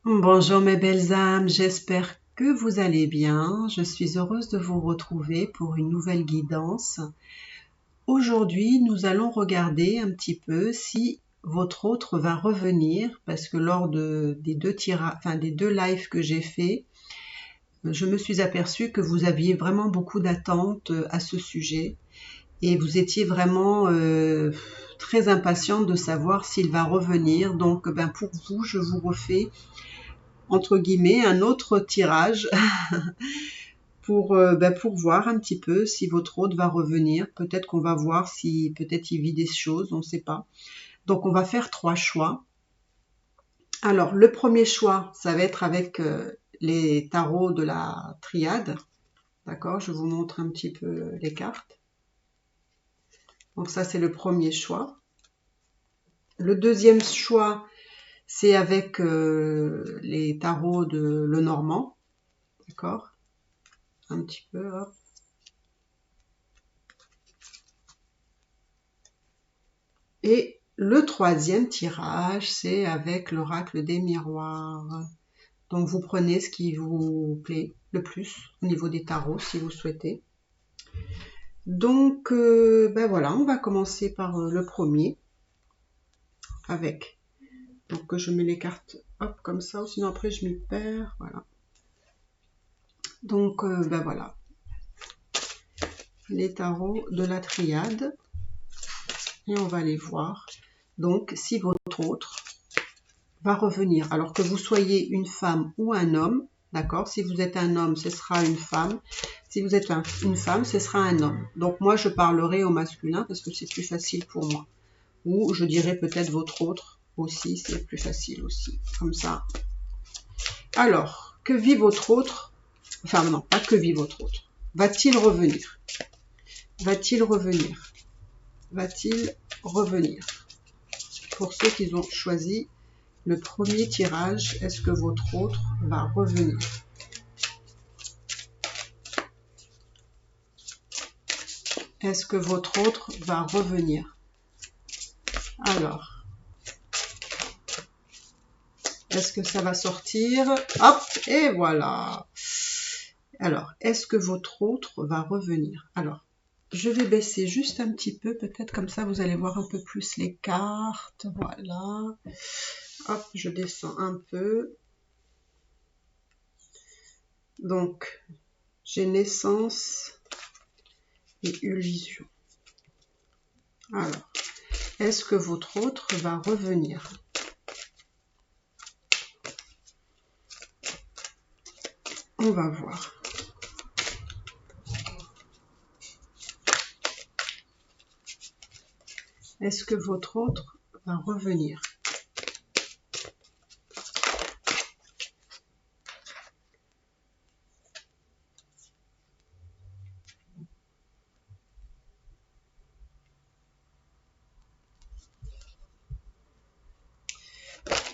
Bonjour mes belles âmes, j'espère que vous allez bien. Je suis heureuse de vous retrouver pour une nouvelle guidance. Aujourd'hui, nous allons regarder un petit peu si votre autre va revenir parce que lors des deux lives que j'ai fait, je me suis aperçue que vous aviez vraiment beaucoup d'attentes à ce sujet et vous étiez vraiment très impatiente de savoir s'il va revenir. Donc, pour vous, je vous refais entre guillemets un autre tirage pour voir un petit peu si votre hôte va revenir. Peut-être qu'on va voir si peut-être il vit des choses, on ne sait pas. Donc on va faire 3 choix. Alors le premier choix, ça va être avec les tarots de la triade. D'accord, je vous montre un petit peu les cartes. Donc ça c'est le premier choix. Le deuxième choix, c'est avec les tarots de Lenormand. D'accord, un petit peu, hop. Et le troisième tirage, c'est avec l'oracle des miroirs. Donc vous prenez ce qui vous plaît le plus au niveau des tarots si vous souhaitez. Donc voilà, on va commencer par le premier avec. Donc je mets les cartes hop comme ça, sinon après je m'y perds. Voilà. Donc voilà, les tarots de la triade et on va les voir. Donc si votre autre va revenir. Alors que vous soyez une femme ou un homme, d'accord? Si vous êtes un homme, ce sera une femme. Si vous êtes une femme, ce sera un homme. Donc moi, je parlerai au masculin parce que c'est plus facile pour moi. Ou je dirais peut-être votre autre aussi, c'est plus facile aussi. Comme ça. Alors, que vit votre autre? Enfin non, pas que vit votre autre. Va-t-il revenir? Va-t-il revenir? Va-t-il revenir? Pour ceux qui ont choisi le premier tirage, est-ce que votre autre va revenir? Est-ce que votre autre va revenir? Alors, est-ce que ça va sortir? Hop, et voilà. Alors, est-ce que votre autre va revenir? Alors, je vais baisser juste un petit peu, peut-être comme ça vous allez voir un peu plus les cartes. Voilà. Hop, je descends un peu. Donc, j'ai naissance et illusion. Alors, est-ce que votre autre va revenir? On va voir. Est-ce que votre autre va revenir?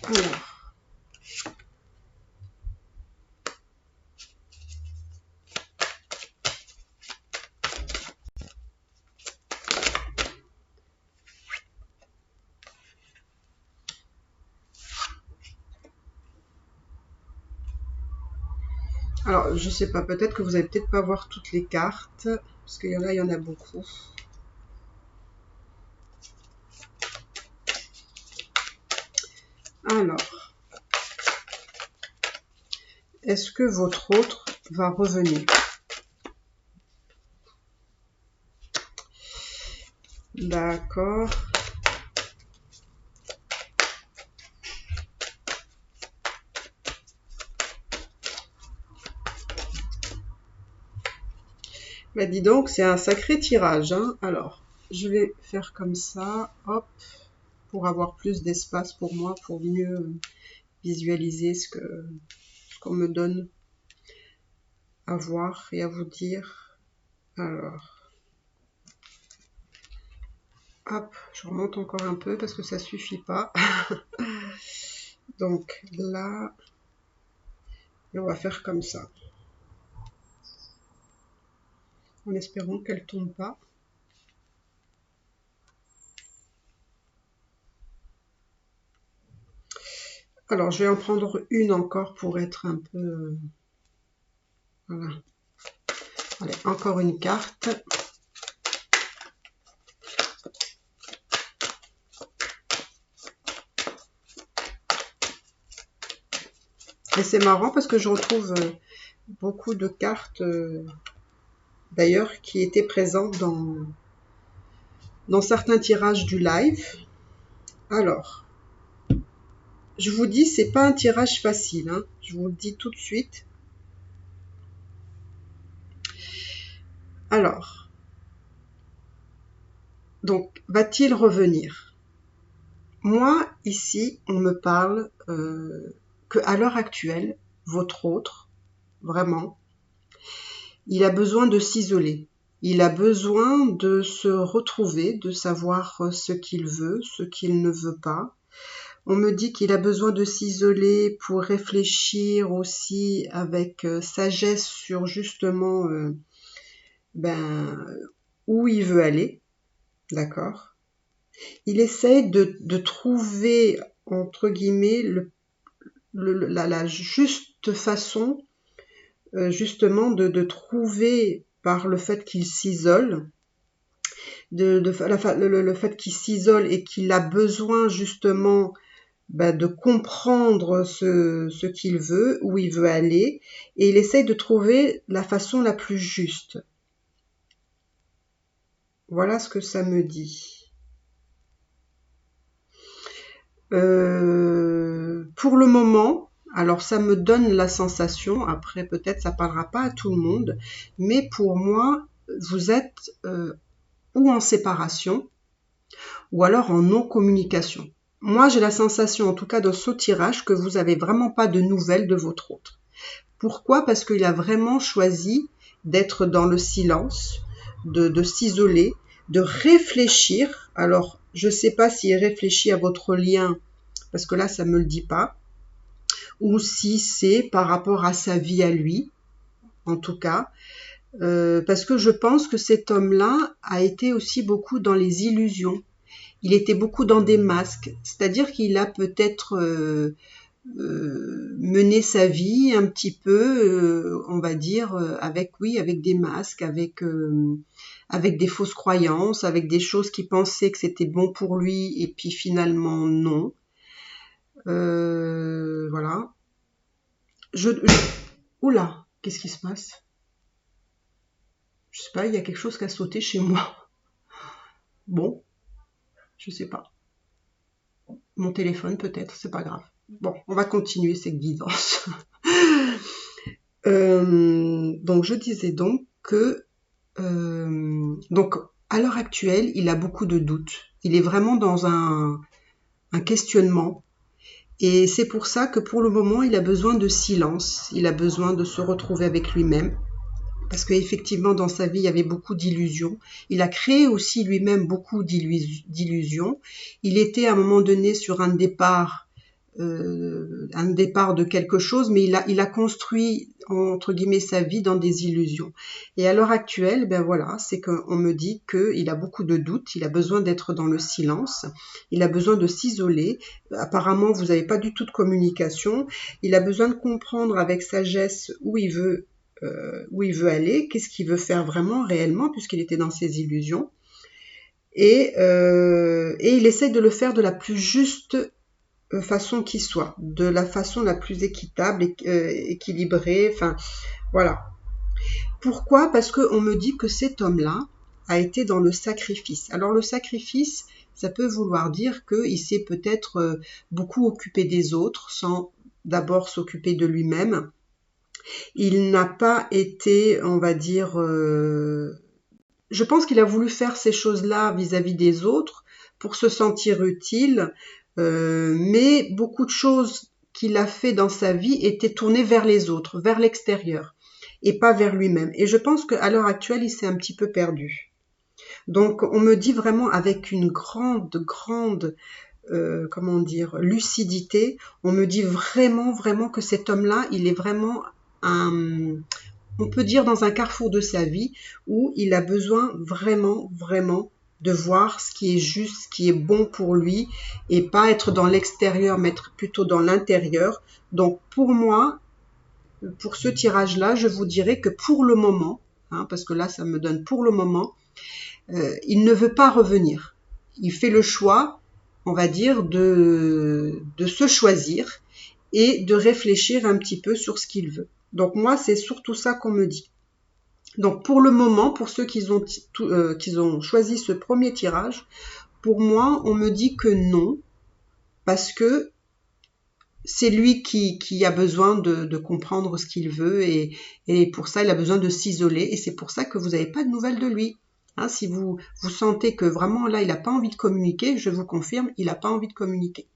Alors, Alors, je sais pas, peut-être que vous allez peut-être pas voir toutes les cartes, parce qu'il y en a beaucoup. Alors, est-ce que votre autre va revenir? D'accord. Bah dis donc, c'est un sacré tirage, hein. Alors, je vais faire comme ça, hop, pour avoir plus d'espace pour moi, pour mieux visualiser ce qu'on me donne à voir et à vous dire. Alors, hop, je remonte encore un peu parce que ça suffit pas. Donc là, et on va faire comme ça. En espérant qu'elle tombe pas. Alors, je vais en prendre une encore pour être un peu... voilà. Allez, encore une carte. Et c'est marrant parce que je retrouve beaucoup de cartes, d'ailleurs, qui étaient présentes dans certains tirages du live. Alors, je vous dis, c'est pas un tirage facile, hein, je vous le dis tout de suite. Alors, donc, va-t-il revenir? Moi, ici, on me parle que à l'heure actuelle, votre autre, vraiment, il a besoin de s'isoler. Il a besoin de se retrouver, de savoir ce qu'il veut, ce qu'il ne veut pas. On me dit qu'il a besoin de s'isoler pour réfléchir aussi avec sagesse sur justement où il veut aller, d'accord? Il essaie de trouver, entre guillemets, la juste façon, justement, de trouver par le fait qu'il s'isole, le fait qu'il s'isole et qu'il a besoin justement de comprendre ce qu'il veut, où il veut aller, et il essaye de trouver la façon la plus juste. Voilà ce que ça me dit. Pour le moment, alors ça me donne la sensation, après peut-être ça parlera pas à tout le monde, mais pour moi, vous êtes ou en séparation, ou alors en non-communication. Moi, j'ai la sensation, en tout cas dans ce tirage, que vous n'avez vraiment pas de nouvelles de votre autre. Pourquoi? Parce qu'il a vraiment choisi d'être dans le silence, de s'isoler, de réfléchir. Alors, je ne sais pas s'il réfléchit à votre lien, parce que là, ça ne me le dit pas, ou si c'est par rapport à sa vie à lui, en tout cas, parce que je pense que cet homme-là a été aussi beaucoup dans les illusions. Il était beaucoup dans des masques, c'est-à-dire qu'il a peut-être mené sa vie un petit peu, on va dire, avec des masques, avec des fausses croyances, avec des choses qu'il pensait que c'était bon pour lui et puis finalement non. Voilà. Oula, qu'est-ce qui se passe? Je sais pas, il y a quelque chose qui a sauté chez moi. Bon, je sais pas. Mon téléphone peut-être, c'est pas grave. Bon, on va continuer cette guidance. Donc je disais donc que donc à l'heure actuelle, il a beaucoup de doutes. Il est vraiment dans un questionnement. Et c'est pour ça que pour le moment, il a besoin de silence. Il a besoin de se retrouver avec lui-même. Parce qu'effectivement, dans sa vie, il y avait beaucoup d'illusions. Il a créé aussi lui-même beaucoup d'illusions. Il était à un moment donné sur un départ de quelque chose, mais il a construit, entre guillemets, sa vie dans des illusions. Et à l'heure actuelle, ben voilà, c'est qu'on me dit qu'il a beaucoup de doutes, il a besoin d'être dans le silence, il a besoin de s'isoler. Apparemment, vous n'avez pas du tout de communication. Il a besoin de comprendre avec sagesse où il veut aller, qu'est-ce qu'il veut faire vraiment, réellement, puisqu'il était dans ses illusions. Et il essaie de le faire de la plus juste façon qui soit, de la façon la plus équitable, équilibrée, enfin, voilà. Pourquoi? Parce qu'on me dit que cet homme-là a été dans le sacrifice. Alors le sacrifice, ça peut vouloir dire qu'il s'est peut-être beaucoup occupé des autres sans d'abord s'occuper de lui-même. Il n'a pas été, on va dire, je pense qu'il a voulu faire ces choses-là vis-à-vis des autres pour se sentir utile, mais beaucoup de choses qu'il a fait dans sa vie étaient tournées vers les autres, vers l'extérieur, et pas vers lui-même. Et je pense qu'à l'heure actuelle, il s'est un petit peu perdu. Donc, on me dit vraiment avec une grande lucidité, on me dit vraiment que cet homme-là, il est vraiment on peut dire dans un carrefour de sa vie où il a besoin vraiment de voir ce qui est juste, ce qui est bon pour lui, et pas être dans l'extérieur, mais être plutôt dans l'intérieur. Donc pour moi, pour ce tirage-là, je vous dirais que pour le moment, parce que là ça me donne pour le moment, il ne veut pas revenir. Il fait le choix, on va dire, de se choisir et de réfléchir un petit peu sur ce qu'il veut. Donc moi, c'est surtout ça qu'on me dit. Donc pour le moment, pour ceux qui ont choisi ce premier tirage, pour moi, on me dit que non, parce que c'est lui qui a besoin de comprendre ce qu'il veut et pour ça, il a besoin de s'isoler et c'est pour ça que vous n'avez pas de nouvelles de lui. Si vous sentez que vraiment là, il n'a pas envie de communiquer, je vous confirme, il n'a pas envie de communiquer.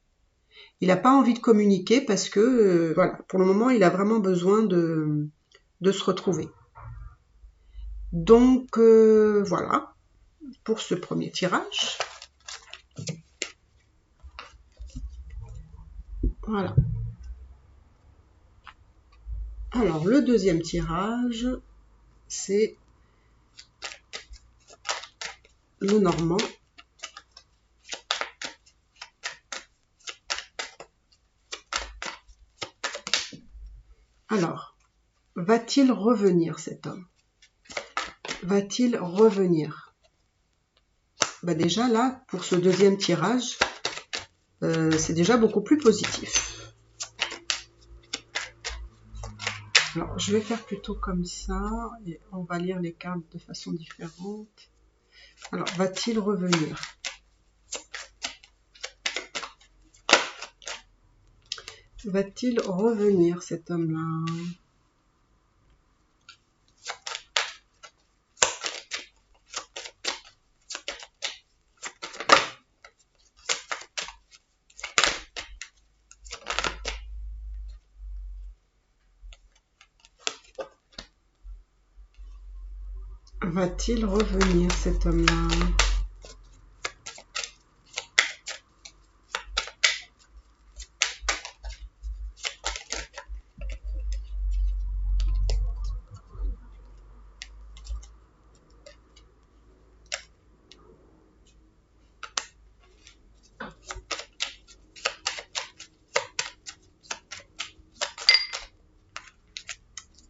Il n'a pas envie de communiquer parce que, voilà, pour le moment, il a vraiment besoin de se retrouver. Donc, voilà, pour ce premier tirage. Voilà. Alors, le deuxième tirage, c'est le Normand. Alors, va-t-il revenir cet homme? Va-t-il revenir? Déjà là, pour ce deuxième tirage, c'est déjà beaucoup plus positif. Alors, je vais faire plutôt comme ça, et on va lire les cartes de façon différente. Alors, va-t-il revenir? Va-t-il revenir, cet homme-là? Va-t-il revenir, cet homme-là?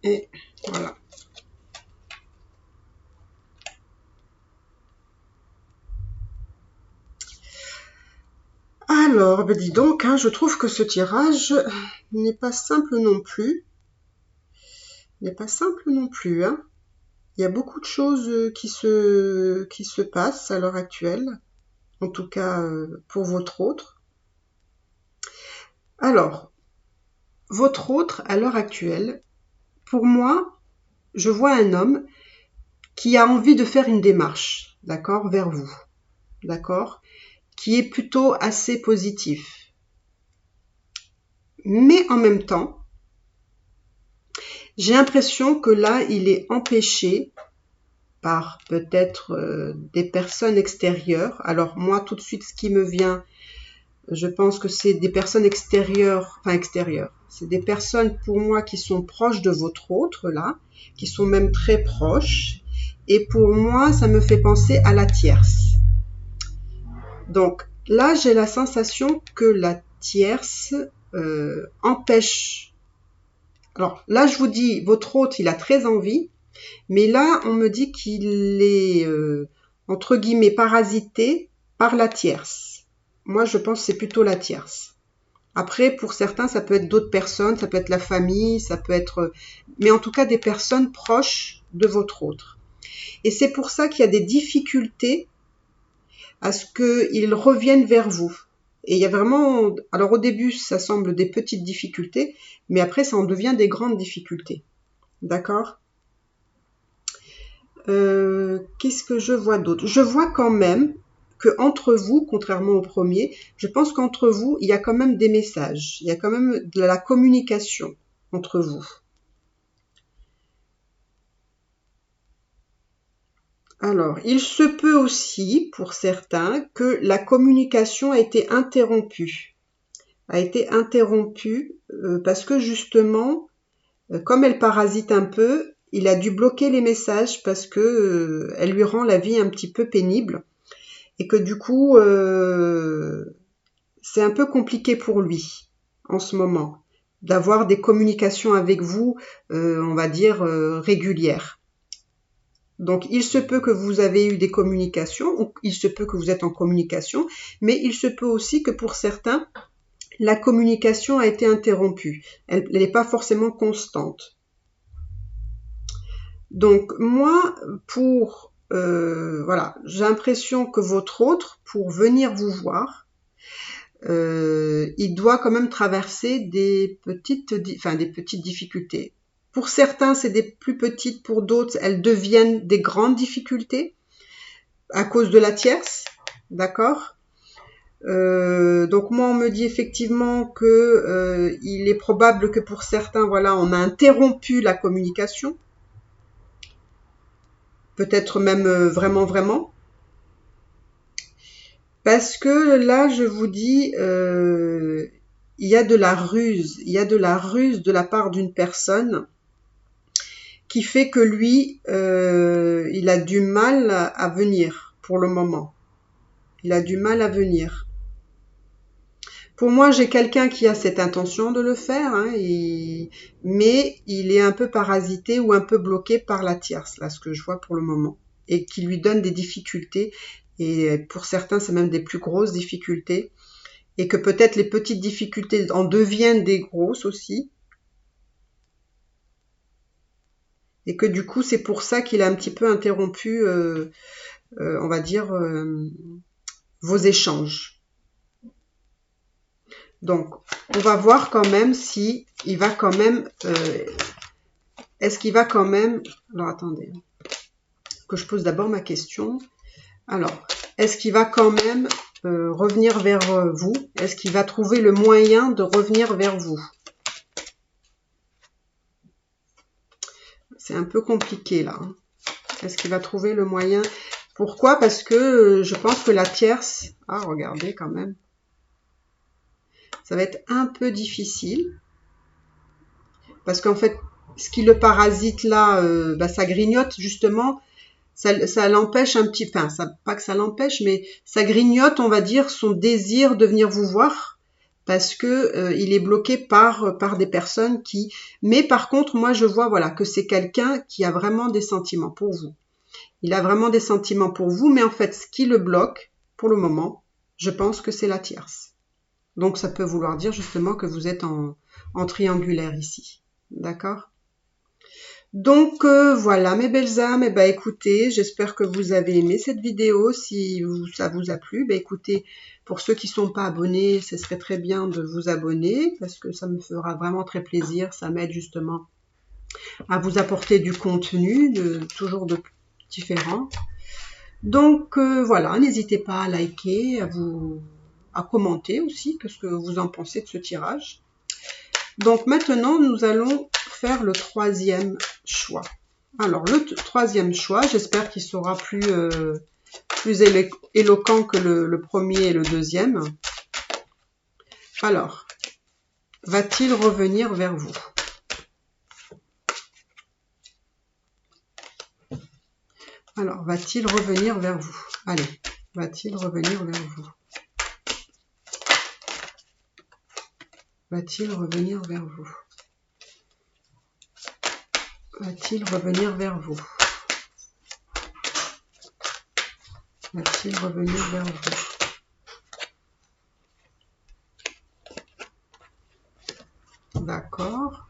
Et voilà. Alors, dis donc, je trouve que ce tirage n'est pas simple non plus. N'est pas simple non plus. Il y a beaucoup de choses qui se passent à l'heure actuelle. En tout cas, pour votre autre. Alors, votre autre, à l'heure actuelle, pour moi, je vois un homme qui a envie de faire une démarche, d'accord, vers vous, d'accord, qui est plutôt assez positif. Mais en même temps, j'ai l'impression que là, il est empêché par peut-être des personnes extérieures. Alors moi, tout de suite, ce qui me vient, je pense que c'est des personnes extérieures. C'est des personnes pour moi qui sont proches de votre autre, là, qui sont même très proches. Et pour moi, ça me fait penser à la tierce. Donc là, j'ai la sensation que la tierce empêche. Alors là, je vous dis, votre autre, il a très envie, mais là, on me dit qu'il est, entre guillemets, parasité par la tierce. Moi, je pense que c'est plutôt la tierce. Après, pour certains, ça peut être d'autres personnes, ça peut être la famille, ça peut être... Mais en tout cas, des personnes proches de votre autre. Et c'est pour ça qu'il y a des difficultés à ce qu'ils reviennent vers vous. Et il y a vraiment... Alors au début, ça semble des petites difficultés, mais après, ça en devient des grandes difficultés. D'accord ? Qu'est-ce que je vois d'autre? Je vois quand même que entre vous, contrairement au premier, je pense qu'entre vous, il y a quand même des messages. Il y a quand même de la communication entre vous. Alors, il se peut aussi, pour certains, que la communication a été interrompue. Parce que justement, comme elle parasite un peu, il a dû bloquer les messages parce que elle lui rend la vie un petit peu pénible. et que du coup, c'est un peu compliqué pour lui en ce moment d'avoir des communications avec vous, on va dire, régulières. Donc, il se peut que vous avez eu des communications, ou il se peut que vous êtes en communication, mais il se peut aussi que pour certains, la communication a été interrompue. Elle n'est pas forcément constante. Donc, moi, voilà, j'ai l'impression que votre autre, pour venir vous voir, il doit quand même traverser des petites difficultés. Pour certains, c'est des plus petites, pour d'autres, elles deviennent des grandes difficultés à cause de la tierce, d'accord? Donc moi, on me dit effectivement que il est probable que pour certains, voilà, on a interrompu la communication, peut-être même vraiment. Parce que là, je vous dis, il y a de la ruse. Il y a de la ruse de la part d'une personne qui fait que lui, il a du mal à venir pour le moment. Il a du mal à venir. Pour moi, j'ai quelqu'un qui a cette intention de le faire, hein, mais il est un peu parasité ou un peu bloqué par la tierce, là, ce que je vois pour le moment, et qui lui donne des difficultés. Et pour certains, c'est même des plus grosses difficultés. Et que peut-être les petites difficultés en deviennent des grosses aussi. Et que du coup, c'est pour ça qu'il a un petit peu interrompu, on va dire, vos échanges. Donc, on va voir quand même si il va quand même... est-ce qu'il va quand même... Alors, attendez. Que je pose d'abord ma question. Alors, est-ce qu'il va quand même revenir vers vous? Est-ce qu'il va trouver le moyen de revenir vers vous? C'est un peu compliqué là. Hein. Est-ce qu'il va trouver le moyen? Pourquoi? Parce que je pense que la tierce... Ah, regardez quand même. Ça va être un peu difficile. Parce qu'en fait, ce qui le parasite là, ça grignote justement. Ça l'empêche un petit peu, enfin, pas que ça l'empêche, mais ça grignote, on va dire, son désir de venir vous voir, parce que il est bloqué par des personnes qui... Mais par contre, moi, je vois, voilà, que c'est quelqu'un qui a vraiment des sentiments pour vous. Il a vraiment des sentiments pour vous, mais en fait, ce qui le bloque, pour le moment, je pense que c'est la tierce. Donc, ça peut vouloir dire justement que vous êtes en triangulaire ici. D'accord ? Donc voilà mes belles âmes, écoutez, j'espère que vous avez aimé cette vidéo. Si ça vous a plu, écoutez, pour ceux qui ne sont pas abonnés, ce serait très bien de vous abonner parce que ça me fera vraiment très plaisir. Ça m'aide justement à vous apporter du contenu, toujours de différent. Donc voilà, n'hésitez pas à liker, à commenter aussi, qu'est-ce que vous en pensez de ce tirage. Donc maintenant, nous allons faire le troisième choix. Alors, le troisième choix, j'espère qu'il sera plus éloquent que le premier et le deuxième. Alors, va-t-il revenir vers vous? Alors, va-t-il revenir vers vous? Allez, va-t-il revenir vers vous? Va-t-il revenir vers vous? Va-t-il revenir vers vous? Va-t-il revenir vers vous? D'accord.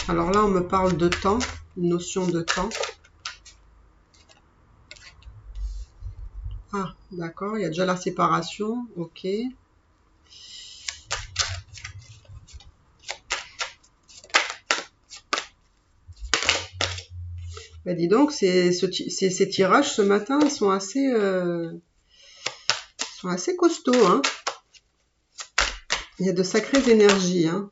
Alors là, on me parle de temps, une notion de temps. Ah, d'accord, il y a déjà la séparation, ok. Ben dis donc, ces tirages ce matin sont assez costauds. Hein. Il y a de sacrées énergies. Hein.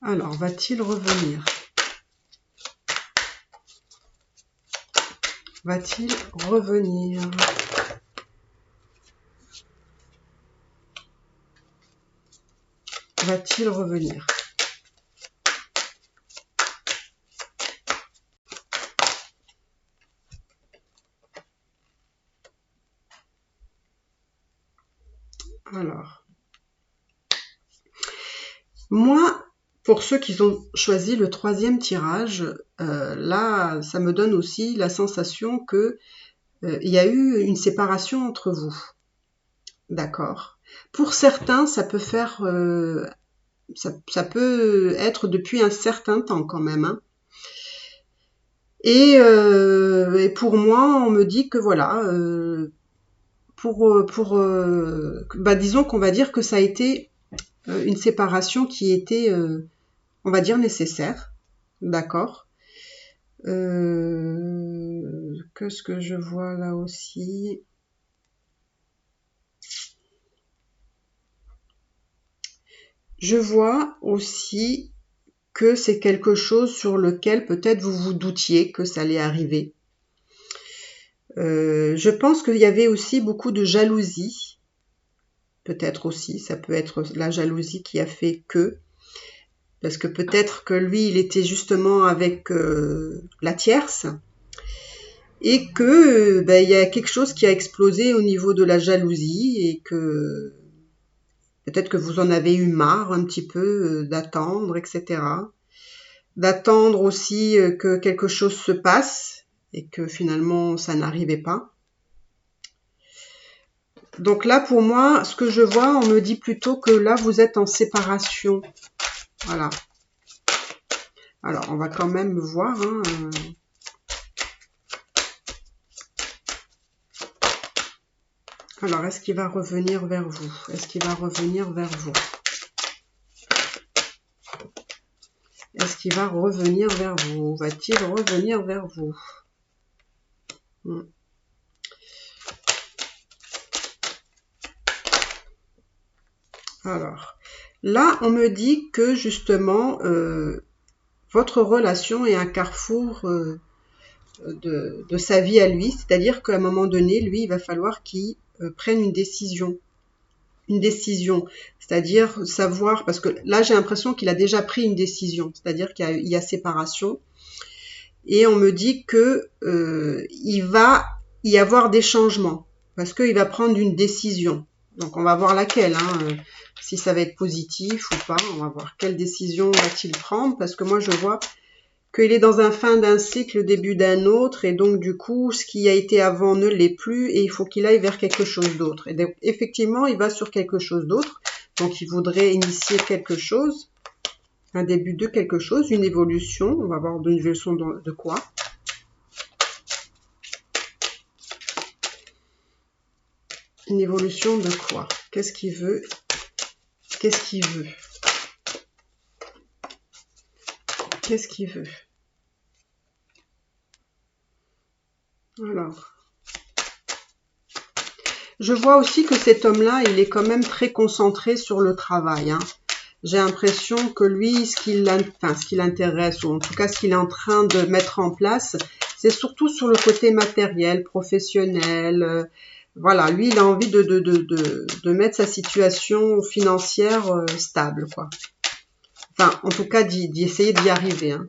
Alors, va-t-il revenir? Va-t-il revenir? Va-t-il revenir? Alors, moi, pour ceux qui ont choisi le 3e tirage, là, ça me donne aussi la sensation que il y a eu une séparation entre vous. D'accord. Pour certains, ça peut faire, ça peut être depuis un certain temps quand même, hein. Et pour moi, on me dit que voilà, disons qu'on va dire que ça a été une séparation qui était, on va dire, nécessaire. D'accord. Qu'est-ce que je vois là aussi? Je vois aussi que c'est quelque chose sur lequel peut-être vous vous doutiez que ça allait arriver. Je pense qu'il y avait aussi beaucoup de jalousie. Peut-être aussi, ça peut être la jalousie qui a fait que. Parce que peut-être que lui, il était justement avec la tierce. Et que il y a quelque chose qui a explosé au niveau de la jalousie et que peut-être que vous en avez eu marre un petit peu d'attendre, etc. D'attendre aussi que quelque chose se passe et que finalement ça n'arrivait pas. Donc là, pour moi, ce que je vois, on me dit plutôt que là, vous êtes en séparation. Voilà. Alors, on va quand même voir, hein, Alors, est-ce qu'il va revenir vers vous? Est-ce qu'il va revenir vers vous? Est-ce qu'il va revenir vers vous? Va-t-il revenir vers vous? Alors, là, on me dit que justement, votre relation est un carrefour de sa vie à lui, c'est-à-dire qu'à un moment donné, lui, il va falloir qu'il prenne une décision. Une décision, c'est-à-dire savoir, parce que là, j'ai l'impression qu'il a déjà pris une décision, c'est-à-dire qu'il y a séparation, et on me dit que il va y avoir des changements, parce qu'il va prendre une décision. Donc, on va voir laquelle, hein, si ça va être positif ou pas, on va voir quelle décision va-t-il prendre, parce que moi, je vois qu'il est dans un fin d'un cycle, début d'un autre, et donc du coup, ce qui a été avant ne l'est plus, et il faut qu'il aille vers quelque chose d'autre. Et donc, effectivement, il va sur quelque chose d'autre, donc il voudrait initier quelque chose, un début de quelque chose, une évolution. On va voir une évolution de quoi? Une évolution de quoi? Qu'est-ce qu'il veut? Qu'est-ce qu'il veut? Qu'est-ce qu'il veut? Alors, je vois aussi que cet homme-là, il est quand même très concentré sur le travail, hein. J'ai l'impression que lui, ce qui l'intéresse, ou en tout cas ce qu'il est en train de mettre en place, c'est surtout sur le côté matériel, professionnel. Voilà, lui, il a envie de mettre sa situation financière stable, quoi. Enfin, en tout cas, d'y essayer d'y arriver, hein.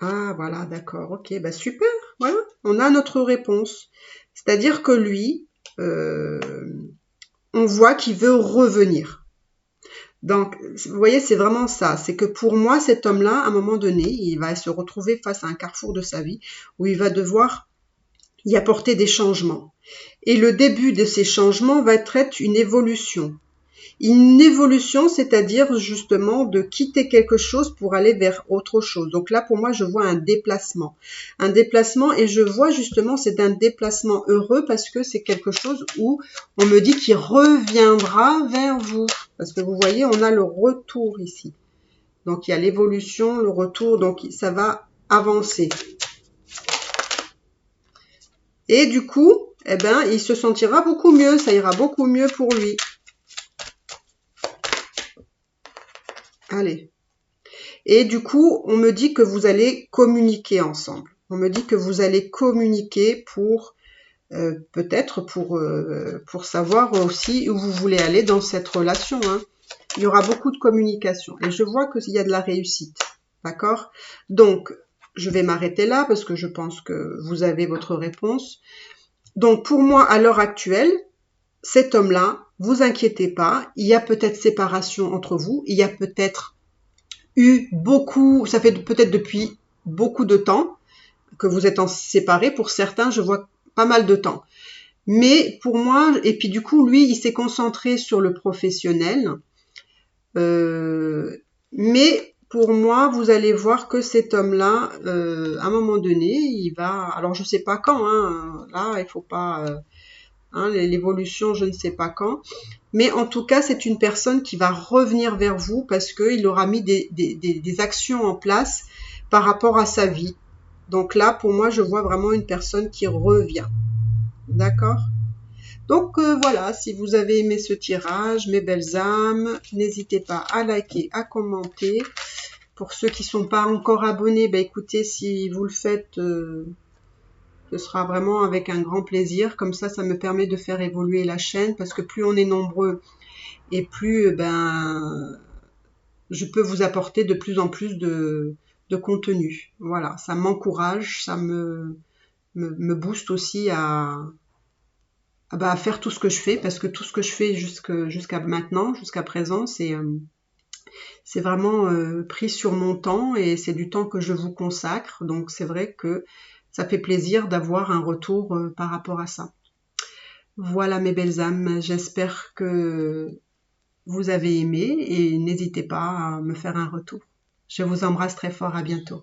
Ah, voilà, d'accord, ok, bah super, voilà, on a notre réponse. C'est-à-dire que lui, on voit qu'il veut revenir. Donc, vous voyez, c'est vraiment ça. C'est que pour moi, cet homme-là, à un moment donné, il va se retrouver face à un carrefour de sa vie où il va devoir y apporter des changements. Et le début de ces changements va être une évolution. Une évolution, c'est-à-dire justement de quitter quelque chose pour aller vers autre chose. Donc là, pour moi, je vois un déplacement. Un déplacement, et je vois justement, c'est un déplacement heureux parce que c'est quelque chose où on me dit qu'il reviendra vers vous. Parce que vous voyez, on a le retour ici. Donc il y a l'évolution, le retour, donc ça va avancer. Et du coup, eh ben, il se sentira beaucoup mieux, ça ira beaucoup mieux pour lui. Allez. Et du coup, on me dit que vous allez communiquer ensemble. On me dit que vous allez communiquer pour peut-être pour savoir aussi où vous voulez aller dans cette relation, hein. Il y aura beaucoup de communication. Et je vois qu'il y a de la réussite. D'accord? Donc, je vais m'arrêter là parce que je pense que vous avez votre réponse. Donc, pour moi, à l'heure actuelle, cet homme-là, vous inquiétez pas, il y a peut-être séparation entre vous, il y a peut-être eu beaucoup, ça fait peut-être depuis beaucoup de temps que vous êtes séparés. Pour certains, je vois pas mal de temps. Mais pour moi, et puis du coup, lui, il s'est concentré sur le professionnel. Mais pour moi, vous allez voir que cet homme-là, à un moment donné, il va... Alors, je sais pas quand, hein, là, il faut pas... hein, l'évolution, je ne sais pas quand. Mais en tout cas, c'est une personne qui va revenir vers vous parce qu'il aura mis des actions en place par rapport à sa vie. Donc là, pour moi, je vois vraiment une personne qui revient. D'accord? Donc voilà, si vous avez aimé ce tirage, mes belles âmes, n'hésitez pas à liker, à commenter. Pour ceux qui ne sont pas encore abonnés, bah écoutez, si vous le faites, ce sera vraiment avec un grand plaisir. Comme ça me permet de faire évoluer la chaîne parce que plus on est nombreux et plus je peux vous apporter de plus en plus de contenu. Voilà, ça m'encourage, ça me booste aussi à faire tout ce que je fais, parce que tout ce que je fais jusqu'à maintenant, jusqu'à présent, c'est vraiment pris sur mon temps et c'est du temps que je vous consacre. Donc c'est vrai que ça fait plaisir d'avoir un retour par rapport à ça. Voilà mes belles âmes, j'espère que vous avez aimé et n'hésitez pas à me faire un retour. Je vous embrasse très fort, à bientôt.